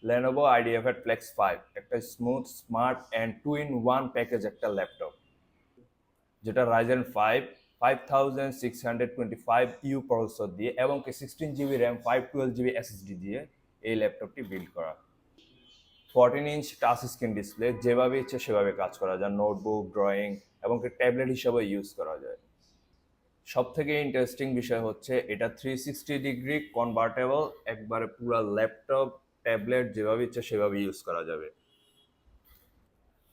Lenovo IdeaPad Flex 5 একটা smooth smart and 2-in-1 package একটা laptop, যেটা Ryzen 5 5625U প্রসেসর দিয়ে এবং 16GB RAM 512GB SSD দিয়ে এই ল্যাপটপটি বিল্ড করা। 14-inch টাচ স্ক্রিন ডিসপ্লে, যেভাবে ইচ্ছে সেভাবে কাজ করা যায়, নোটবুক, ড্রয়িং এবং ট্যাবলেট হিসাবে ইউজ করা যায়। সব থেকে ইন্টারেস্টিং বিষয় হচ্ছে এটা 360 ডিগ্রি কনভার্টেবল, একবারে পুরো ল্যাপটপ ট্যাবলেট যেভাবে ইচ্ছে সেভাবে ইউজ করা যাবে।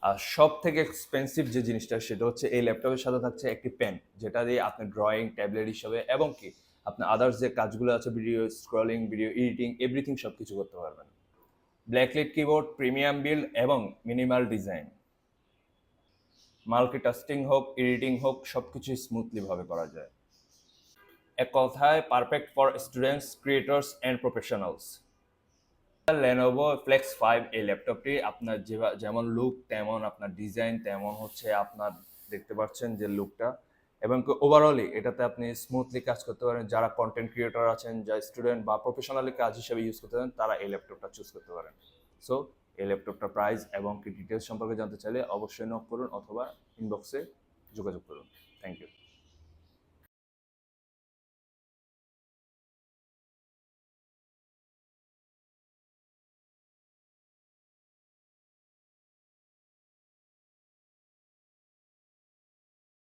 আর সব থেকে এক্সপেন্সিভ যে জিনিসটা সেটা হচ্ছে এই ল্যাপটপের সাথে থাকছে একটি পেন, যেটা দিয়ে আপনি ড্রয়িং ট্যাবলেট হিসাবে এবং কি আপনার আদার্স যে কাজগুলো আছে, video scrolling, video editing, everything সব কিছু করতে পারবেন। ব্ল্যাকলিট কিবোর্ড, প্রিমিয়াম বিল্ড এবং মিনিমাল ডিজাইন, মাল্টিটাস্কিং হোক, এডিটিং হোক, সব কিছুই স্মুথলি ভাবে করা যায়। এক কথায় perfect for students, creators and professionals. Lenovo Flex 5 এই ল্যাপটপটি আপনার যেমন লুক তেমন আপনার ডিজাইন, তেমন হচ্ছে আপনার দেখতে পাচ্ছেন যে লুকটা, এবং ওভারঅলি এটাতে আপনি স্মুথলি কাজ করতে পারেন। যারা কন্টেন্ট ক্রিয়েটর আছেন, যারা স্টুডেন্ট বা প্রফেশনালি কাজ হিসেবে ইউজ করতে পারেন, তারা এই ল্যাপটপটা চুজ করতে পারেন। সো এই ল্যাপটপটার প্রাইস এবং কি ডিটেলস সম্পর্কে জানতে চাইলে অবশ্যই নক করুন অথবা ইনবক্সে যোগাযোগ করুন। Thank you.